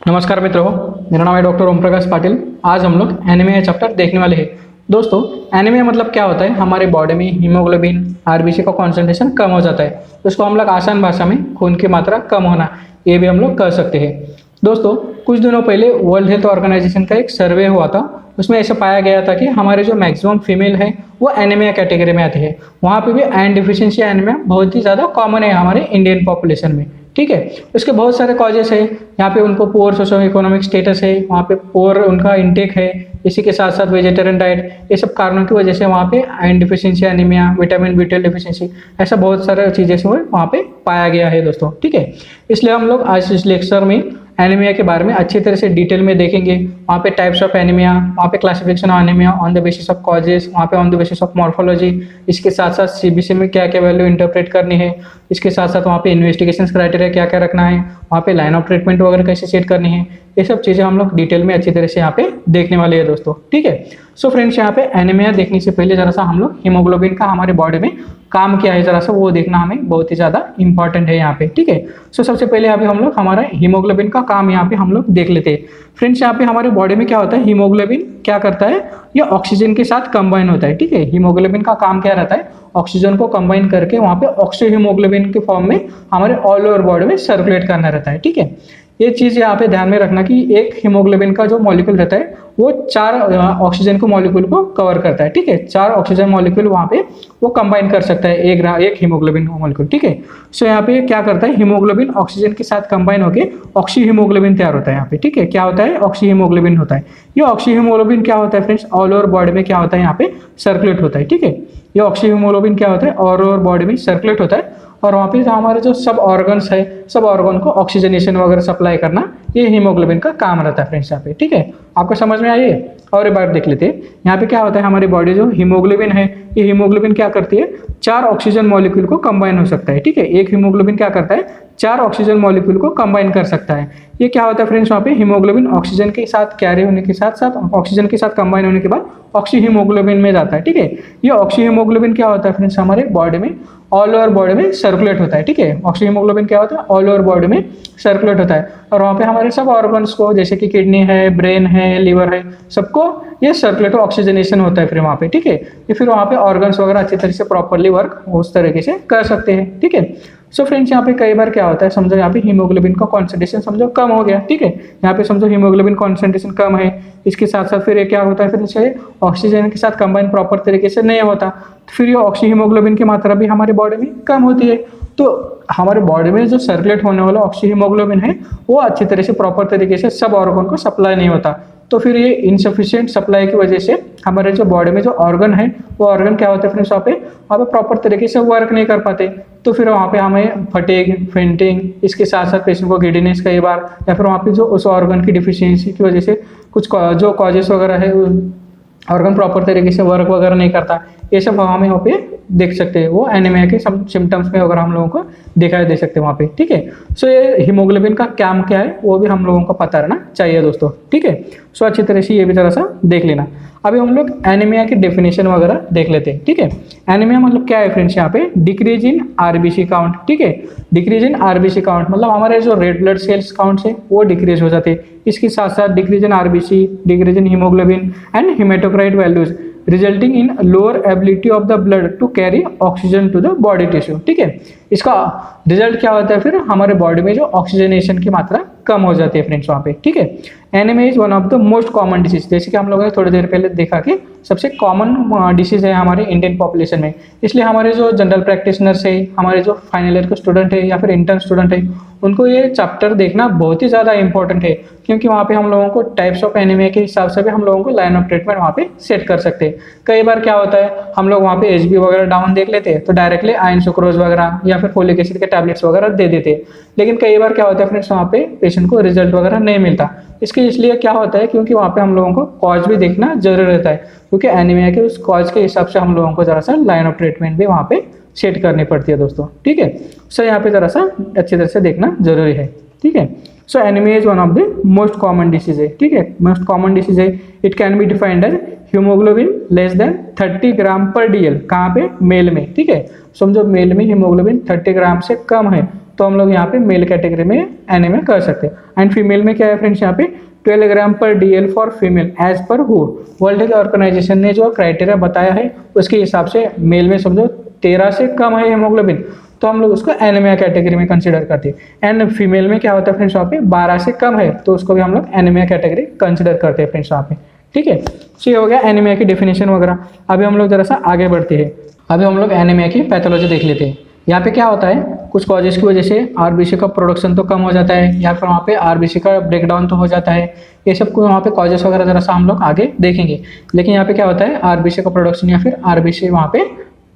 नमस्कार मित्रों, मेरा नाम है डॉक्टर ओम प्रकाश पाटिल। आज हम लोग एनीमिया चैप्टर देखने वाले हैं। दोस्तों, एनीमिया मतलब क्या होता है? हमारे बॉडी में हीमोग्लोबिन आरबीसी का कॉन्सेंट्रेशन कम हो जाता है। उसको हम लोग आसान भाषा में खून की मात्रा कम होना, ये भी हम लोग कह सकते हैं। दोस्तों, कुछ दिनों पहले वर्ल्ड हेल्थ ऑर्गेनाइजेशन का एक सर्वे हुआ था। उसमें ऐसा पाया गया था कि हमारे जो मैक्सिमम फीमेल है वो एनीमिया कैटेगरी में आते हैं। वहाँ पे भी आयरन डिफिशिएंसी एनीमिया बहुत ही ज़्यादा कॉमन है हमारे इंडियन पॉपुलेशन में। ठीक है, उसके बहुत सारे कॉजेस है। यहाँ पे उनको पुअर सोशो इकोनॉमिक स्टेटस है, वहाँ पे पुअर उनका इंटेक है, इसी के साथ साथ वेजिटेरियन डाइट, ये सब कारणों की वजह से वहाँ पे iron deficiency anaemia, vitamin B12 deficiency, ऐसा बहुत सारे चीज़ें से वहाँ पे पाया गया है दोस्तों। ठीक है, इसलिए हम लोग आज इस लेक्चर में एनीमिया के बारे में अच्छी तरह से डिटेल में देखेंगे। वहाँ पे टाइप्स ऑफ एनीमिया, वहाँ पे classification of anaemia on the basis of causes, वहाँ पे on the basis of morphology, इसके साथ साथ सीबीसी में क्या क्या वैल्यू इंटरप्रेट करनी है, इसके साथ साथ वहाँ पे इन्वेस्टिगेशन क्राइटेरिया क्या क्या रखना है, वहाँ पे लाइन ऑफ ट्रीटमेंट वगैरह कैसे सेट करनी है, ये सब चीज़ें हम लोग डिटेल में अच्छी तरह से यहाँ पे देखने वाले हैं दोस्तों। ठीक है, सो फ्रेंड्स, यहाँ पे एनीमिया देखने से पहले जरा सा हम लोग हीमोग्लोबिन का हमारे बॉडी में काम क्या है जरा सा वो देखना हमें बहुत ही ज़्यादा इंपॉर्टेंट है यहाँ पे। ठीक है, सो सबसे पहले यहाँ पे हम लोग हमारा हीमोग्लोबिन का काम यहाँ पे हम लोग देख लेते हैं। फ्रेंड्स, यहाँ पे हमारे बॉडी में क्या होता है, हीमोग्लोबिन क्या करता है, ये ऑक्सीजन के साथ कंबाइन होता है। ठीक है, हीमोग्लोबिन का काम क्या रहता है, ऑक्सीजन को कंबाइन करके वहाँ पे ऑक्सी हीमोग्लोबिन के फॉर्म में हमारे ऑल ओवर बॉडी में सर्कुलेट करना रहता है। ठीक है, ये चीज़ यहाँ पे ध्यान में रखना कि एक हीमोग्लोबिन का जो मॉलिक्यूल रहता है वो 4 ऑक्सीजन को मॉलिक्यूल को कवर करता है। ठीक है, 4 ऑक्सीजन मॉलिक्यूल वहाँ पे वो कंबाइन कर सकता है एक हीमोग्लोबिन मॉलिक्यूल। ठीक है, सो यहाँ पे क्या करता है, हीमोग्लोबिन ऑक्सीजन के साथ कंबाइन होकर ऑक्सी हीमोग्लोबिन तैयार होता है। यहाँ पे ठीक है, क्या होता है, ऑक्सी हीमोग्लोबिन होता है। ये ऑक्सी हीमोग्लोबिन क्या होता है फ्रेंड्स, ऑल ओवर बॉडी में क्या होता है, यहाँ पे सर्कुलेट होता है। ठीक है, ये ऑक्सी हीमोग्लोबिन क्या होता है, ऑल ओवर बॉडी में सर्कुलेट होता है और वहाँ पे हमारे जो सब ऑर्गन्स है, सब ऑर्गन को ऑक्सीजनेशन वगैरह सप्लाई करना, ये हीमोग्लोबिन का काम रहता है फ्रेंड्स यहाँ पे। ठीक है, आपको समझ में आई है? और एक बार देख लेते हैं, यहाँ पे क्या होता है, हमारी बॉडी जो हीमोग्लोबिन है, ये हीमोग्लोबिन क्या करती है, 4 ऑक्सीजन मॉलिक्यूल को कंबाइन हो सकता है। ठीक है, एक हीमोग्लोबिन क्या करता है, 4 ऑक्सीजन मॉलिक्यूल को कंबाइन कर सकता है। ये क्या होता है फ्रेंड्स, वहाँ पे हीमोग्लोबिन ऑक्सीजन के साथ कैरी होने के साथ साथ ऑक्सीजन के साथ कंबाइन होने के बाद ऑक्सी हीमोग्लोबिन में जाता है। ठीक है, ये ऑक्सी हीमोग्लोबिन क्या होता है फ्रेंड्स, हमारे बॉडी में ऑल ओवर बॉडी में सर्कुलेट होता है। ठीक है, ऑक्सी हीमोग्लोबिन क्या होता है, ऑल ओवर बॉडी में सर्कुलेट होता है और वहाँ पे हमारे सब ऑर्गन्स को, जैसे कि किडनी है, ब्रेन है, लीवर है, सबको ये सर्कुलेट ऑक्सीजनेशन होता है फिर वहाँ पे। ठीक है, ये फिर वहाँ पे ऑर्गन्स वगैरह अच्छी तरह से प्रॉपरली वर्क उस तरीके से कर सकते हैं। ठीक है, सो फ्रेंड्स, यहाँ पे कई बार क्या होता है, समझो यहाँ पे हीमोग्लोबिन का कॉन्सेंट्रेशन समझो कम हो गया। ठीक है, यहाँ पे समझो हीमोग्लोबिन कॉन्सेंट्रेशन कम है, इसके साथ साथ फिर ये क्या होता है, फिर इसे ऑक्सीजन के साथ कंबाइन प्रॉपर तरीके से नहीं होता, फिर ये ऑक्सी हीमोग्लोबिन की मात्रा भी हमारे बॉडी में कम होती है। तो हमारे बॉडी में जो सर्कुलेट होने वाला ऑक्सी हीमोग्लोबिन है वो अच्छी तरह से प्रॉपर तरीके से सब ऑर्गन को सप्लाई नहीं होता। तो फिर ये इनसफिशिएंट सप्लाई की वजह से हमारे जो बॉडी में जो ऑर्गन है वो ऑर्गन क्या होता है फ्रेंड्स, वहाँ पे प्रॉपर तरीके से वर्क नहीं कर पाते। तो फिर वहाँ पे हमें फटीग, फेंटिंग, इसके साथ साथ पेशेंट को गिडीनेस कई बार, या फिर वहाँ पे जो उस ऑर्गन की डिफिशियंसी की वजह से कुछ जो कॉजेस वगैरह है, ऑर्गन प्रॉपर तरीके से वर्क वगैरह नहीं करता, ये सब हमें वहाँ पे देख सकते हैं। वो एनीमिया के सिम्टम्स में अगर हम लोगों को दिखाई दे सकते हैं वहाँ पे। ठीक है, सो ये हीमोग्लोबिन का काम क्या है वो भी हम लोगों को पता रहना चाहिए दोस्तों। ठीक है, सो अच्छी तरह से ये भी जरा सा देख लेना। अभी हम लोग एनीमिया की डेफिनेशन वगैरह देख लेते हैं। ठीक है, एनीमिया मतलब क्या है फ्रेंड्स, यहाँ पे डिक्रीज इन आरबीसी काउंट। ठीक है, डिक्रीज इन आरबीसी काउंट मतलब हमारे जो रेड ब्लड सेल्स काउंट है वो डिक्रीज हो जाते हैं। इसके साथ साथ decrease in RBC, decrease in haemoglobin and haematocrit values resulting in lower ability of the blood to carry oxygen to the body tissue. ठीक है, इसका रिजल्ट क्या होता है, फिर हमारे बॉडी में जो ऑक्सीजनेशन की मात्रा कम हो जाती है फ्रेंड्स वहाँ पे। ठीक है, anaemia is one of the most common disease, जैसे कि हम लोगों ने थोड़ी देर पहले देखा कि सबसे कॉमन डिसीज है हमारे इंडियन पॉपुलेशन में। इसलिए हमारे जो जनरल प्रैक्टिशनर्स है, हमारे जो फाइनल ईयर के स्टूडेंट है या फिर इंटर्न स्टूडेंट है, उनको ये चैप्टर देखना बहुत ही ज़्यादा इंपॉर्टेंट है, क्योंकि वहाँ पे हम लोगों को टाइप्स ऑफ एनीमिया के हिसाब से भी हम लोगों को लाइन ऑफ ट्रीटमेंट वहाँ पे सेट कर सकते हैं। कई बार क्या होता है, हम लोग वहाँ पे HB वगैरह डाउन देख लेते हैं तो डायरेक्टली आयरन सुक्रोज वगैरह या फिर फोलिक एसिड के टैबलेट्स वगैरह दे देते हैं, लेकिन कई बार क्या होता है फ्रेंड्स, वहाँ पे पेशेंट को रिजल्ट वगैरह नहीं मिलता। इसके इसलिए क्या होता है, क्योंकि वहाँ पे हम लोगों को कॉज भी देखना जरूरी रहता है, क्योंकि एनीमिया के उस कॉज के हिसाब से हम लोगों को जरा सा लाइन ऑफ ट्रीटमेंट भी वहाँ पे सेट करनी पड़ती है दोस्तों। ठीक है, सो यहाँ पे जरा सा अच्छी तरह से देखना जरूरी है। ठीक है। So anaemia is one of the most common disease है, ठीक है, मोस्ट कॉमन डिसीज है। It can be defined as haemoglobin less than 30 gram per dl, कहाँ पे, मेल में, ठीक है। समझो मेल में हीमोग्लोबिन 30 ग्राम से कम है तो हम लोग यहाँ पे मेल कैटेगरी में एनीमिया कर सकते हैं। एंड फीमेल में क्या है फ्रेंड्स, यहाँ पे 12 gram per DL for female as per हु, वर्ल्ड हेल्थ ऑर्गेनाइजेशन ने जो क्राइटेरिया बताया है उसके हिसाब से मेल में समझो 13 से कम है हीमोग्लोबिन तो हम लोग उसको एनीमिया कैटेगरी में कंसीडर करते हैं। एंड फीमेल में क्या होता है फ्रेंड्स, वहाँ पे 12 से कम है तो उसको भी हम लोग एनीमिया कैटेगरी कंसीडर करते हैं फ्रेंड्स वहाँ पे, ठीक है। सो ये हो गया एनीमिया की डेफिनेशन वगैरह। अभी हम लोग जरा सा आगे बढ़ते हैं, अभी हम लोग एनीमिया की पैथोलॉजी देख लेते हैं। यहाँ पे क्या होता है, कुछ कॉजेज की वजह से आरबीसी का प्रोडक्शन तो कम हो जाता है या फिर वहाँ पे आरबीसी का ब्रेकडाउन तो हो जाता है, ये सब को वहाँ पे कॉजेज वगैरह जरा सा हम लोग आगे देखेंगे। लेकिन यहाँ पे क्या होता है, आरबीसी का प्रोडक्शन या फिर आरबीसी वहाँ पे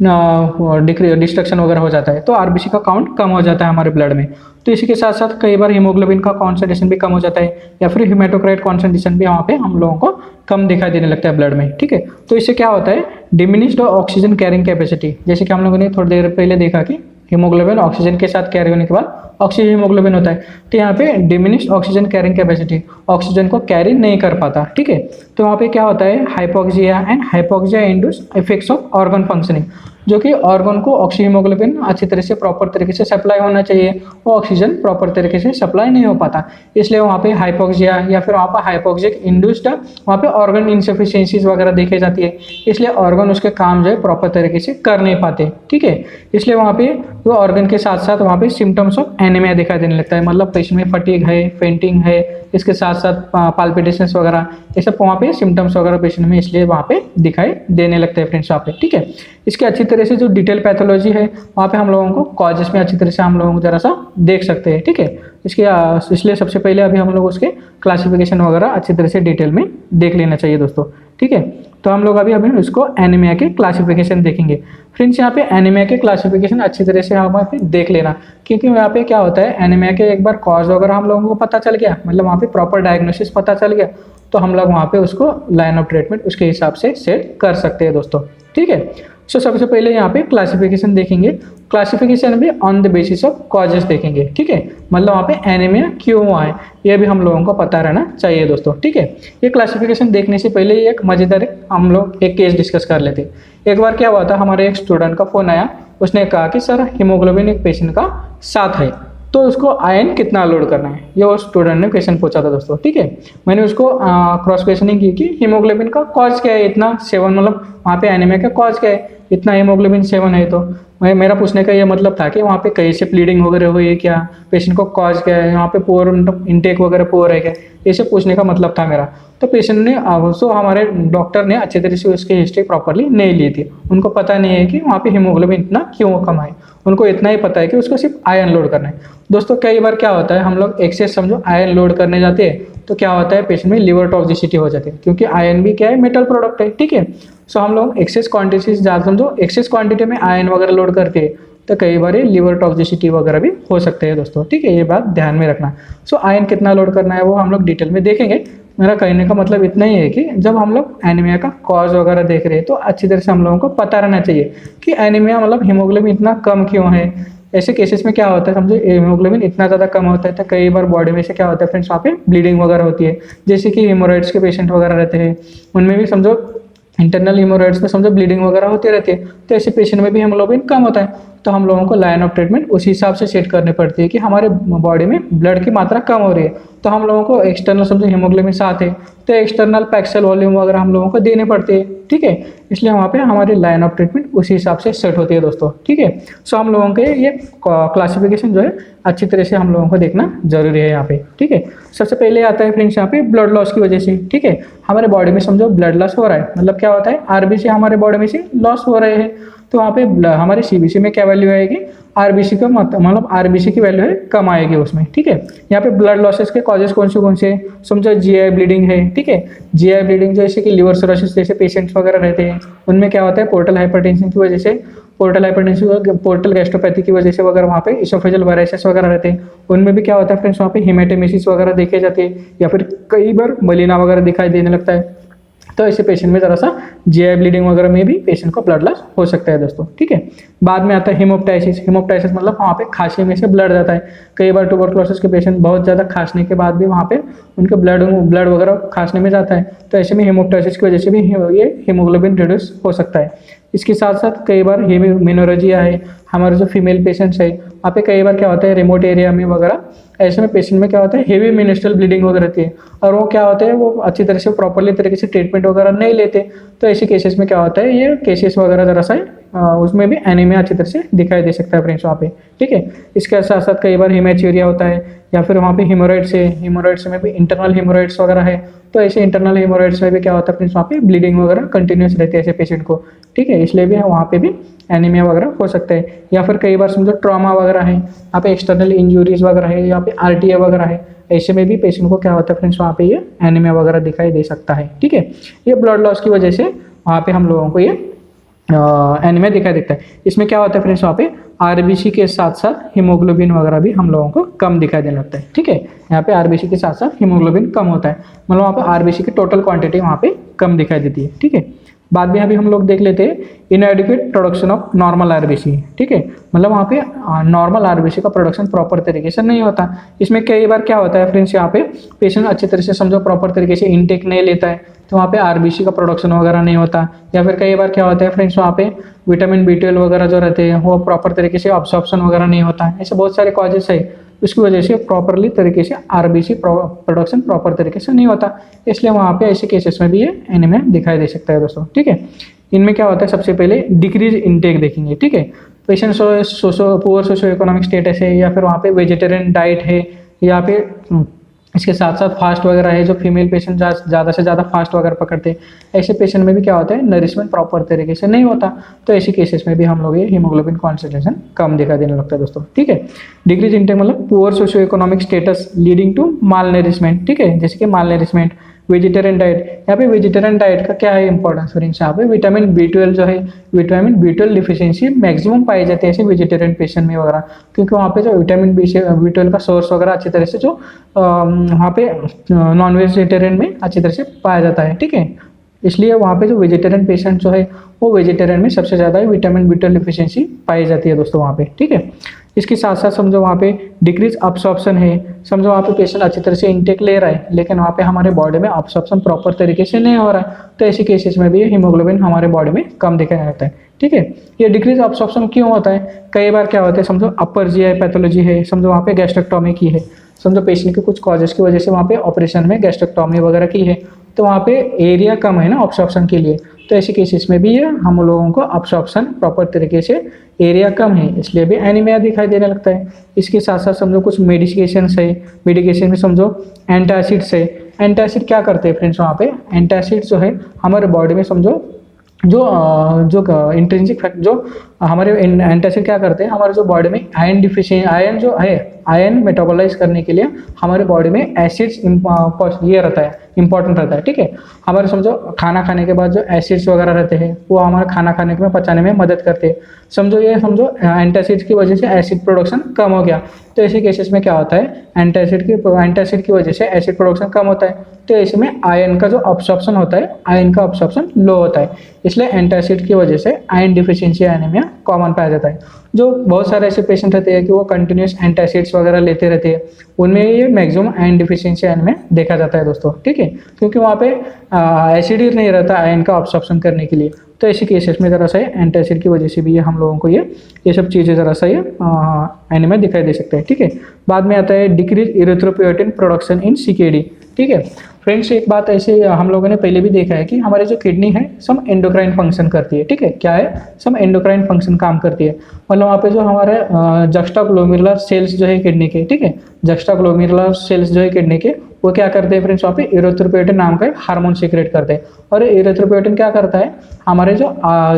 डिस्ट्रक्शन वगैरह हो जाता है तो आरबीसी का काउंट कम हो जाता है हमारे ब्लड में। तो इसी के साथ साथ कई बार हीमोग्लोबिन का कॉन्सेंट्रेशन भी कम हो जाता है या फिर हीमेटोक्राइट कॉन्सेंट्रेशन भी वहाँ पे हम लोगों को कम दिखाई देने लगता है ब्लड में, ठीक है। तो इससे क्या होता है, डिमिनिश्ड ऑक्सीजन कैरिंग कैपेसिटी, जैसे कि हम लोगों ने थोड़ी देर पहले देखा कि हीमोग्लोबिन ऑक्सीजन के साथ कैरी होने के बाद ऑक्सीजन हीमोग्लोबिन होता है, तो यहाँ पे diminished oxygen carrying capacity, oxygen को कैरी नहीं कर पाता, ठीक है। तो वहाँ पे क्या होता है, hypoxia and hypoxia induce effects of organ functioning, जो कि ऑर्गन को ऑक्सीहीमोग्लोबिन अच्छी तरह से प्रॉपर तरीके से सप्लाई होना चाहिए, वो ऑक्सीजन प्रॉपर तरीके से सप्लाई नहीं हो पाता, इसलिए वहाँ पे हाइपोक्सिया या फिर वहाँ पर हाइपोक्सिक इंड्यूस्ड वहाँ पे ऑर्गन इनसफिशिएंसीज वगैरह देखी जाती है, इसलिए ऑर्गन उसके काम जो है प्रॉपर तरीके से कर नहीं पाते, ठीक है। इसलिए वहाँ पे वो ऑर्गन के साथ साथ वहाँ पे सिम्टम्स ऑफ एनीमिया दिखाई देने लगता है, मतलब पेशेंट में फटीग है, फेंटिंग है, इसके साथ साथ पाल्पिटेशंस वगैरह, ये सब वहाँ पे सिम्टम्स वगैरह पेशेंट में इसलिए वहाँ पे दिखाई देने लगते हैं फ्रेंड्स वहाँ पे, ठीक है। इसके अच्छी तरह से जो डिटेल पैथोलॉजी है वहाँ पे हम लोगों को कॉजेस में अच्छी तरह से हम लोगों को जरा सा देख सकते हैं, ठीक है। इसलिए सबसे पहले अभी हम लोग उसके क्लासिफिकेशन वगैरह अच्छी तरह से डिटेल में देख लेना चाहिए दोस्तों, ठीक है। तो हम लोग अभी उसको एनीमिया के क्लासिफिकेशन देखेंगे फ्रेंड्स। यहाँ पे एनीमिया के क्लासिफिकेशन अच्छी तरह से हम देख लेना, क्योंकि यहाँ पे क्या होता है, एनीमिया के एक बार कॉज वगैरह हम लोगों को पता चल गया, मतलब वहाँ पे प्रॉपर डायग्नोसिस पता चल गया, तो हम लोग वहाँ पे उसको लाइन ऑफ ट्रीटमेंट उसके हिसाब से सेट कर सकते हैं दोस्तों, ठीक है। सो सबसे पहले यहाँ पे क्लासिफिकेशन देखेंगे, क्लासिफिकेशन भी on the basis of causes देखेंगे, ठीक है, मतलब वहाँ पे एनीमिया क्यों हुआ है ये भी हम लोगों को पता रहना चाहिए दोस्तों, ठीक है। ये क्लासिफिकेशन देखने से पहले एक मजेदार हम लोग एक केस डिस्कस कर लेते हैं। एक बार क्या हुआ था, हमारे एक स्टूडेंट का फोन आया, उसने कहा कि सर हीमोग्लोबिन एक पेशेंट का 7 है तो उसको आयन कितना लोड करना है, ये वो स्टूडेंट ने क्वेश्चन पूछा था दोस्तों, ठीक है। मैंने उसको क्रॉस क्वेश्चनिंग की कि हीमोग्लोबिन का कॉज क्या है इतना 7, मतलब वहाँ पे एनीमिया का कॉज क्या है, इतना हीमोग्लोबिन 7 है, तो मेरा पूछने का ये मतलब था कि वहाँ पे कहीं से ब्लीडिंग वगैरह हुई है क्या, पेशेंट को कॉज क्या है, यहाँ पे पोर इंटेक वगैरह पोर है क्या, ये सब पूछने का मतलब था मेरा। तो पेशेंट ने हमारे डॉक्टर ने अच्छे तरह से उसकी हिस्ट्री प्रॉपरली नहीं ली थी, उनको पता नहीं है कि वहाँ पे हीमोग्लोबिन इतना क्यों कम है, उनको इतना ही पता है कि उसको सिर्फ आयरन लोड करना है। दोस्तों कई बार क्या होता है, हम लोग एक्सेस समझो आयरन लोड करने जाते हैं तो क्या होता है, पेशेंट में लिवर टॉक्सिसिटी हो जाती है, क्योंकि आयरन भी क्या है, मेटल प्रोडक्ट है, ठीक है। सो हम लोग एक्सेस क्वांटिटी ज़्यादा समझो एक्सेस क्वांटिटी में आयरन वगैरह लोड करते हैं तो कई बार लिवर टॉक्सिसिटी वगैरह भी हो सकते हैं दोस्तों, ठीक है, ये बात ध्यान में रखना। सो आयरन कितना लोड करना है वो हम लोग डिटेल में देखेंगे। मेरा कहने का मतलब इतना ही है कि जब हम लोग एनीमिया का कॉज वगैरह देख रहे हैं तो अच्छी तरह से हम लोगों को पता रहना चाहिए कि एनीमिया मतलब हीमोग्लोबिन इतना कम क्यों है। ऐसे केसेस में क्या होता है, समझो हीमोग्लोबिन इतना ज़्यादा कम होता है तो कई बार बॉडी में से क्या होता है फ्रेंड्स, वहाँ पे ब्लीडिंग वगैरह होती है, जैसे कि हेमोरॉइड्स के पेशेंट वगैरह रहते हैं, उनमें भी समझो इंटरनल हेमोरॉइड्स में समझो ब्लीडिंग वगैरह होती रहती है, तो ऐसे पेशेंट में भी हीमोग्लोबिन कम होता है, तो हम लोगों को लाइन ऑफ ट्रीटमेंट उसी हिसाब से सेट करनी पड़ती है कि हमारे बॉडी में ब्लड की मात्रा कम हो रही है, तो हम लोगों को एक्सटर्नल समझो हीमोग्लोबिन 7 है तो एक्सटर्नल पैक्सल वॉल्यूम वगैरह हम लोगों को देने पड़ते हैं, ठीक है। इसलिए वहाँ पे हमारी लाइन ऑफ ट्रीटमेंट उसी हिसाब से सेट होती है दोस्तों, ठीक है। सो हम लोगों के ये क्लासिफिकेशन जो है अच्छी तरह से हम लोगों को देखना जरूरी है यहाँ पे, ठीक है। सबसे पहले आता है फ्रेंड्स यहाँ पे ब्लड लॉस की वजह से, ठीक है, हमारे बॉडी में समझो ब्लड लॉस हो रहा है, मतलब क्या होता है, आरबीसी हमारे बॉडी में से लॉस हो रहे हैं, तो वहाँ पे हमारे सीबीसी में क्या वैल्यू आएगी, आरबीसी का मतलब आरबीसी की वैल्यू है कम आएगी उसमें, ठीक है। यहाँ पे ब्लड लॉसेस के कॉजेस कौन से समझो, जीआई ब्लीडिंग है, ठीक है, जीआई ब्लीडिंग जैसे कि लिवर सिरोसिस जैसे पेशेंट्स वगैरह रहते हैं, उनमें क्या होता है पोर्टल हाइपरटेंशन की वजह से, पोर्टल गैस्ट्रोपैथी की वजह से वगैरह वहाँ पे इसोफेजल वायरसेस वगैरह रहते हैं, उनमें भी क्या होता है फ्रेंड्स, वहाँ पे हिमेटेमेसिस वगैरह देखे जाते हैं, या फिर कई बार मलिना वगैरह दिखाई देने लगता है, तो ऐसे पेशेंट में ज़रा सा जीआई ब्लीडिंग वगैरह में भी पेशेंट को ब्लड लॉस हो सकता है दोस्तों, ठीक है। बाद में आता है हेमोप्टाइसिस। हेमोप्टाइसिस मतलब वहाँ पे खांसी में से ब्लड जाता है। कई बार ट्यूबरकुलोसिस के पेशेंट बहुत ज़्यादा खांसने के बाद भी वहाँ पे उनके ब्लड वगैरह खांसने में जाता है, तो ऐसे में हेमोप्टाइसिस की वजह से भी ये हीमोग्लोबिन रिड्यूस हो सकता है। इसके साथ साथ कई बार मेनोरेजिया है, हमारे जो फीमेल पेशेंट्स है वहाँ पे कई बार क्या होता है रिमोट एरिया में वगैरह, ऐसे में पेशेंट में क्या होता है हेवी मिनिस्ट्रल ब्लीडिंग वगैरह रहती है, और वो क्या होता है वो अच्छी तरह से प्रॉपरली तरीके से ट्रीटमेंट वगैरह नहीं लेते, तो ऐसे केसेस में क्या होता है ये केसेस वगैरह जरा सा उसमें भी एनीमिया अच्छी तरह से दिखाई दे सकता है फ्रेंड्स वहाँ पे, ठीक है। इसके साथ साथ कई बार हेमेचूरिया होता है, या फिर वहाँ पे हेमोरॉइड्स है, हेमोरॉइड्स में भी इंटरनल हेमोरॉइड्स वगैरह है, तो ऐसे इंटरनल हेमोरॉइड्स में भी क्या होता है फ्रेंड्स वहाँ पे ब्लीडिंग वगैरह कंटिन्यूस रहती है ऐसे पेशेंट को, ठीक है। इसलिए भी वहाँ पे भी एनीमिया वगैरह हो सकता है। या फिर कई बार समझो ट्रॉमा वगैरह है, यहाँ पे एक्सटर्नल इंजरीज वगैरह है, यहाँ पे आरटीए वगैरह है, ऐसे में भी पेशेंट को क्या होता है फ्रेंड्स वहाँ पे ये एनीमिया वगैरह दिखाई दे सकता है, ठीक है। ये ब्लड लॉस की वजह से वहाँ पे हम लोगों को ये एनीमिया दिखाई देता है। इसमें क्या होता है फ्रेंड्स वहाँ पे आरबीसी के साथ साथ हीमोग्लोबिन वगैरह भी हम लोगों को कम दिखाई देने लगता है, ठीक है। यहाँ पे आरबीसी के साथ साथ हीमोग्लोबिन कम होता है, मतलब वहाँ पे आरबीसी की टोटल क्वांटिटी वहाँ पे कम दिखाई देती है, ठीक है। बाद में अभी हम लोग देख लेते हैं इनएडिक्वेट प्रोडक्शन ऑफ नॉर्मल आरबीसी, ठीक है। मतलब वहाँ पे नॉर्मल आरबीसी का प्रोडक्शन प्रॉपर तरीके से नहीं होता। इसमें कई बार क्या होता है फ्रेंड्स, यहाँ पे पेशेंट अच्छी तरह से समझो प्रॉपर तरीके से इनटेक नहीं लेता है, तो वहाँ पे आरबीसी का प्रोडक्शन वगैरह नहीं होता। या फिर कई बार क्या होता है फ्रेंड्स वहाँ पे विटामिन B12 वगैरह जो रहते हैं वो प्रॉपर तरीके से अब्सॉर्प्शन वगैरह नहीं होता है। ऐसे बहुत सारे कॉजेस है, उसकी वजह से प्रॉपरली तरीके से आरबीसी प्रोडक्शन प्रॉपर तरीके से नहीं होता, इसलिए वहाँ पे ऐसे केसेस में भी ये एनीमिया दिखाई दे सकता है दोस्तों, ठीक है। इनमें क्या होता है सबसे पहले डिक्रीज इनटेक देखेंगे, ठीक है। Patient poor socio economic status है, या फिर वहाँ पे वेजिटेरियन डाइट है, या फिर इसके साथ साथ फास्ट वगैरह है, जो फीमेल पेशेंट ज़्यादा से ज़्यादा फास्ट वगैरह पकड़ते हैं, ऐसे पेशेंट में भी क्या होता है नरिशमेंट प्रॉपर तरीके से नहीं होता, तो ऐसे केसेस में भी हम लोग ये हीमोग्लोबिन कॉन्सेंट्रेशन कम दिखाई देने लगता है दोस्तों, ठीक है। डिक्रीज इंटेक मतलब poor socio economic status leading to malnourishment, ठीक है, जैसे कि माल नरिशमेंट। वेजिटेरियन डाइट, यहाँ पे वेजिटेरियन डाइट का क्या है इंपॉर्टेंस फ्रेंड्स, यहाँ पे विटामिन B12 जो है, विटामिन B12 डिफिशियंसी मैक्सिमम पाई जाती है ऐसे वेजिटेरियन पेशेंट में वगैरह, क्योंकि वहाँ पे जो विटामिन B12 का सोर्स वगैरह अच्छी तरह से जो वहाँ पे नॉन वेजिटेरियन में अच्छी तरह से पाया जाता है, ठीक है। इसलिए वहाँ पे जो वेजिटेरियन पेशेंट जो है वो वेजिटेरियन में सबसे ज़्यादा विटामिन B12 डिफिशियंसी पाई जाती है दोस्तों वहाँ पे, ठीक है। इसके साथ साथ समझो वहाँ पे डिक्रीज अब्सॉर्प्शन है, समझो वहाँ पे पेशेंट अच्छी तरह से इंटेक ले रहा है लेकिन वहाँ पे हमारे बॉडी में अब्सॉर्प्शन प्रॉपर तरीके से नहीं हो रहा है, तो ऐसे केसेस में भी हीमोग्लोबिन हमारे बॉडी में कम दिखाया जाता है, ठीक है। ये डिक्रीज अब्सॉर्प्शन क्यों होता है, कई बार क्या होता है समझो अपर जीआई पैथोलॉजी है, समझो वहाँ पे गैस्ट्रेक्टोमी की है, समझो पेशेंट के कुछ कॉजेस की वजह से वहाँ पे ऑपरेशन में गैस्ट्रेक्टोमी वगैरह की है, तो वहाँ पे एरिया कम है ना अब्सॉर्प्शन के लिए, तो ऐसे केसेस में भी ये हम लोगों को अब्सॉर्प्शन प्रॉपर तरीके से एरिया कम है, इसलिए भी एनीमिया दिखाई देने लगता है। इसके साथ साथ समझो कुछ मेडिकेशंस है, मेडिकेशन में समझो एंटासिड्स है। एंटासिड क्या करते हैं फ्रेंड्स, वहाँ पे एंटासिड जो है हमारे बॉडी में समझो जो इंट्रिंसिक फैक्ट जो हमारे एंटासिड क्या करते हैं हमारे जो बॉडी में आयरन डिफिशियंसी, आयरन जो है आयरन मेटाबोलाइज करने के लिए हमारे बॉडी में एसिड्स ये रहता है इंपॉर्टेंट रहता है, ठीक है। हमारे समझो खाना खाने के बाद जो एसिड्स वगैरह रहते हैं वो हमारे खाना खाने में पचाने में मदद करते हैं, समझो एंटासिड्स की वजह से एसिड प्रोडक्शन कम हो गया, तो ऐसे केसेस में क्या होता है एंटासिड की वजह से एसिड प्रोडक्शन कम होता है, तो ऐसे में आयरन का जो अब्सॉर्प्शन होता है आयरन का अब्सॉर्प्शन लो होता है, इसलिए एंटासिड की वजह से आयरन डिफिशियंसी एनीमिया कॉमन पाया जाता है। जो बहुत सारे ऐसे पेशेंट रहते हैं कि वो कंटिन्यूस एंटासिड्स वगैरह लेते रहते हैं, उनमें ये मैक्सिमम आयरन डिफिशियंसी एनीमिया देखा जाता है दोस्तों, ठीक है, क्योंकि वहाँ पे एसिड ही नहीं रहता आयरन का अब्सॉर्प्शन करने के लिए, तो ऐसे केसेस में ज़रा सा एंटासिड की वजह से भी ये हम लोगों को ये सब चीज़ें ज़रा सा ये एनीमिया दिखाई दे सकता है, ठीक है। बाद में आता है decrease erythropoietin production in CKD, ठीक है। फ्रेंड्स एक बात ऐसे हम लोगों ने पहले भी देखा है कि हमारे जो किडनी है सम एंडोक्राइन फंक्शन करती है, ठीक है, क्या है सम एंडोक्राइन फंक्शन काम करती है, मतलब वहाँ पे जो हमारे जक्स्टाग्लोमेरुलर सेल्स जो है किडनी के, ठीक है, जक्स्टाग्लोमेरुलर सेल्स जो है किडनी के वो क्या करते हैं फ्रेंड्स, वहाँ पे इरिथ्रोपोएटिन नाम का हार्मोन सीक्रेट करते हैं, और इरिथ्रोपोएटिन क्या करता है हमारे जो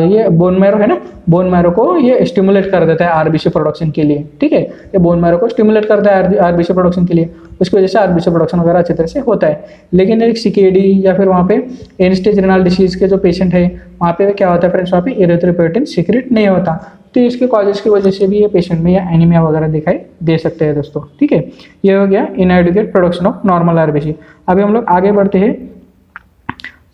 ये बोन मैरो है ना, बोन मैरो को ये स्टिमुलेट कर देता है आरबीसी प्रोडक्शन के लिए, ठीक है, ये बोन मैरो को स्टिमुलेट करता है आरबीसी प्रोडक्शन के लिए, उसकी वजह से आरबीसी प्रोडक्शन वगैरह अच्छी तरह से होता है। लेकिन एक CKD या फिर वहाँ पे एंड स्टेज रेनल डिसीज के जो पेशेंट है वहाँ पे क्या होता है फ्रेंड्स, वहाँ पे इरिथ्रोपोएटिन सीक्रेट नहीं होता, तो इसके कॉजेस की वजह से भी ये पेशेंट में या एनीमिया वगैरह दिखाई दे सकते हैं दोस्तों, ठीक है। ये हो गया इनएडिक्वेट प्रोडक्शन ऑफ नॉर्मल आरबीसी। अभी हम लोग आगे बढ़ते हैं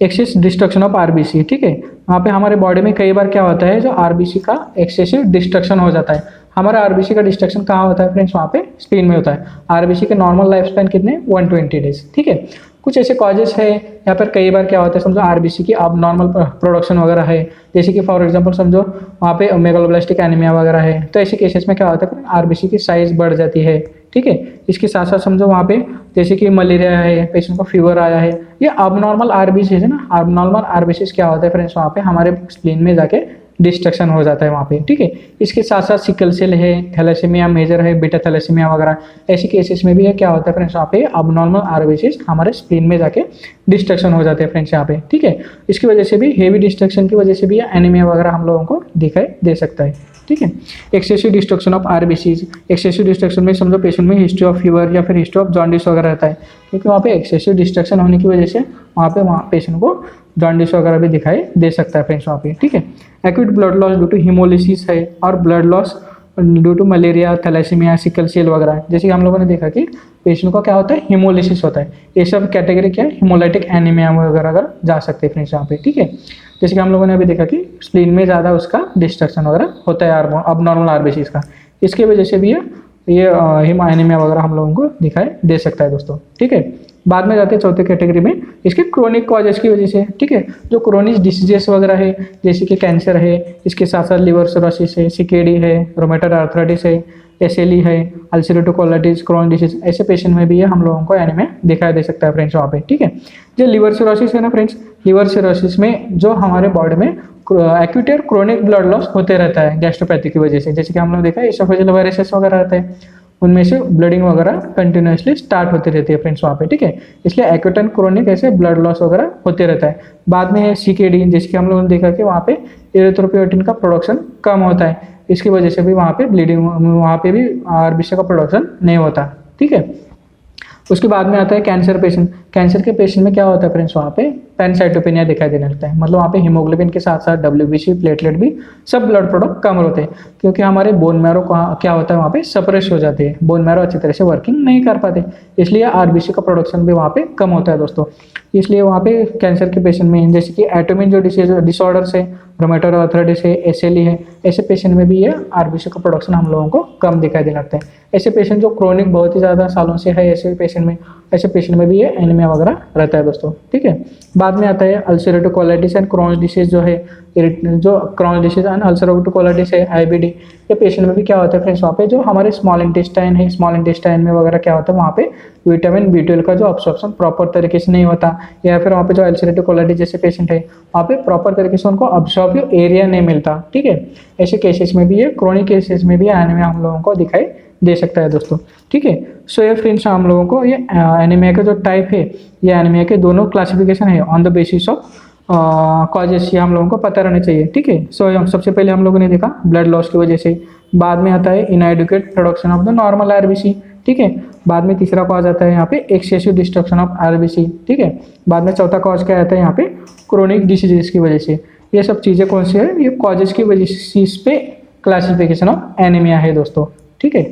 एक्सेस डिस्ट्रक्शन ऑफ आरबीसी, ठीक है। वहाँ पे हमारे बॉडी में कई बार क्या होता है, जो आरबीसी का एक्सेसिव डिस्ट्रक्शन हो जाता है। हमारा आरबीसी का डिस्ट्रक्शन कहाँ होता है फ्रेंड्स, वहाँ पे स्प्लीन में होता है। आरबीसी के नॉर्मल लाइफ स्पैन कितने, 120 डेज, ठीक है। कुछ ऐसे कॉजेस है यहाँ पर, कई बार क्या होता है, समझो आरबीसी की अब नॉर्मल प्रोडक्शन वगैरह है, जैसे कि फॉर एग्जांपल समझो वहाँ पे मेगालोब्लास्टिक एनीमिया वगैरह है, तो ऐसे केसेस में क्या होता है, आरबीसी की साइज बढ़ जाती है, ठीक है। इसके साथ साथ समझो वहाँ पे जैसे कि मलेरिया है, पेशेंट को फीवर आया है, ये अबनॉर्मल आरबीसी है ना। अबनॉर्मल आरबीसी क्या होता है फ्रेंड्स, वहाँ पे हमारे स्प्लीन में जाके डिस्ट्रक्शन हो जाता है वहाँ पे, ठीक है। इसके साथ साथ सिकल सेल है, थैलेसीमिया मेजर है, बीटा थैलेसीमिया वगैरह, ऐसे केसेस में भी है क्या होता है फ्रेंड्स, वहाँ पे अबनॉर्मल आरबीसी हमारे स्प्लीन में जाके डिस्ट्रक्शन हो जाते हैं फ्रेंड्स यहाँ पे, ठीक है। इसकी वजह से भी, हेवी डिस्ट्रक्शन की वजह से भी एनीमिया वगैरह हम लोगों को दिखाई दे सकता है, ठीक है। Excessive destruction of RBCs, excessive destruction में समझो पेशेंट में हिस्ट्री ऑफ फीवर या फिर हिस्ट्री ऑफ जॉन्डिस वगैरह रहता है, क्योंकि वहाँ पे एक्सेसिव डिस्ट्रक्शन होने की वजह से वहाँ पेशेंट को जॉन्डिस वगैरह भी दिखाई दे सकता है फ्रेंड्स वहाँ पे, ठीक है। Acute blood loss due to haemolysis है, और blood loss due to malaria, thalassaemia, sickle cell वगैरह, जैसे कि हम लोगों ने देखा कि पेशेंट को क्या होता है, हिमोलिसिस होता है। ये सब कैटेगरी क्या है, हिमोलाइटिक एनीमिया वगैरह अगर जा सकते हैं फ्रेंड्स यहाँ पे, ठीक है। जैसे कि हम लोगों ने अभी देखा कि स्प्लीन में ज़्यादा उसका डिस्ट्रक्शन वगैरह होता है अब नॉर्मल आरबीसी का, इसकी वजह से भी ये एनीमिया वगैरह हम लोगों को दिखाई दे सकता है दोस्तों, ठीक है। बाद में जाते हैं चौथे कैटेगरी में, इसके क्रोनिक कॉजेस की वजह से, ठीक है। जो क्रोनिक डिसीजेस वगैरह है, जैसे कि कैंसर है, इसके साथ साथ लिवर सिरोसिस है, सीकेडी है, रोमेटॉइड आर्थराइटिस है, एसएलई है, अल्सरेटिव कोलाइटिस, क्रोन डिसीज, ऐसे पेशेंट में भी ये हम लोगों को एनीमिया दिखाई दे सकता है फ्रेंड्स वहाँ पे, ठीक है। जो लिवर सिरोसिस है ना फ्रेंड्स, लिवर सिरोसिस में जो हमारे बॉडी में एक्यूट और क्रोनिक ब्लड लॉस होते रहता है गैस्ट्रोपैथी की वजह से, जैसे कि हम लोग देखा है एसोफेजियल वायरसेस वगैरह रहते हैं, उनमें से ब्लडिंग वगैरह कंटिन्यूसली स्टार्ट होती रहती है फ्रेंड्स वहाँ पे, ठीक है। इसलिए एक्यूट एंड क्रोनिक ऐसे ब्लड लॉस वगैरह होते रहता है। बाद में है सीकेडी, जैसे कि हम लोगों ने देखा कि वहाँ पे एरिथ्रोपोएटिन का प्रोडक्शन कम होता है, इसकी वजह से भी वहाँ पे ब्लीडिंग, वहाँ पे भी आरबीसी का प्रोडक्शन नहीं होता, ठीक है। उसके बाद में आता है कैंसर पेशेंट। कैंसर के पेशेंट में क्या होता है फ्रेंड्स, वहाँ पे पैनसाइटोपेनिया दिखाई देने लगता है, मतलब वहाँ पे हीमोग्लोबिन के साथ साथ डब्ल्यूबीसी, प्लेटलेट भी सब ब्लड प्रोडक्ट कम होते हैं, क्योंकि हमारे बोन मैरो क्या होता है वहाँ पे सप्रेस हो जाते हैं, बोन मैरो अच्छी तरह से वर्किंग नहीं कर पाते, इसलिए आरबीसी का प्रोडक्शन भी वहाँ पे कम होता है दोस्तों। इसलिए वहाँ पे कैंसर के पेशेंट में, जैसे कि एटोमिन जो डिसऑर्डर्स है, रोमेटॉइड आर्थराइटिस है, एसएलई है, ऐसे पेशेंट में भी ये आरबीसी का प्रोडक्शन हम लोगों को कम दिखाई देने लगता है। ऐसे पेशेंट जो क्रोनिक बहुत ही ज़्यादा सालों से है, ऐसे पेशेंट में भी ये एनीमिया वगैरह रहता है दोस्तों, ठीक है। बाद में आता है ulcerative colitis and Crohn's disease, जो है जो Crohn's disease and ulcerative colitis है, आईबीडी, ये पेशेंट में भी क्या होता है फ्रेंड्स, वहाँ पे जो हमारे स्मॉल इंटेस्टाइन है, स्मॉल इंटेस्टाइन में वगैरह क्या होता है, वहाँ पे विटामिन B12 का जो अब्सॉर्प्शन प्रॉपर तरीके से नहीं होता, या फिर वहाँ पे जो अल्सरेटिव कोलाइटिस जैसे पेशेंट है, वहाँ पे प्रॉपर तरीके से उनको अब्सॉर्बिव एरिया नहीं मिलता, ठीक है। ऐसे केसेस में भी ये, क्रोनिक केसेस में भी एनीमिया हम लोगों को दिखाई दे सकता है दोस्तों, ठीक है। सो ये फ्रेंड्स हम लोगों को ये एनीमिया का जो टाइप है, ये एनीमिया के दोनों क्लासिफिकेशन है on the basis of causes, ये हम लोगों को पता रहना चाहिए, ठीक है। सो सबसे पहले हम लोगों ने देखा ब्लड लॉस की वजह से, बाद में आता है inadequate production of the normal RBC, ठीक है। बाद में तीसरा कॉज आता है यहाँ पे एक्सेसिव डिस्ट्रक्शन ऑफ आरबीसी, ठीक है। बाद में चौथा कॉज क्या आता है यहाँ पे, क्रोनिक डिसीजेस की वजह से। ये सब चीज़ें कौन सी है, ये कॉजेस की वजह से पे क्लासिफिकेशन ऑफ एनीमिया है दोस्तों, ठीक है।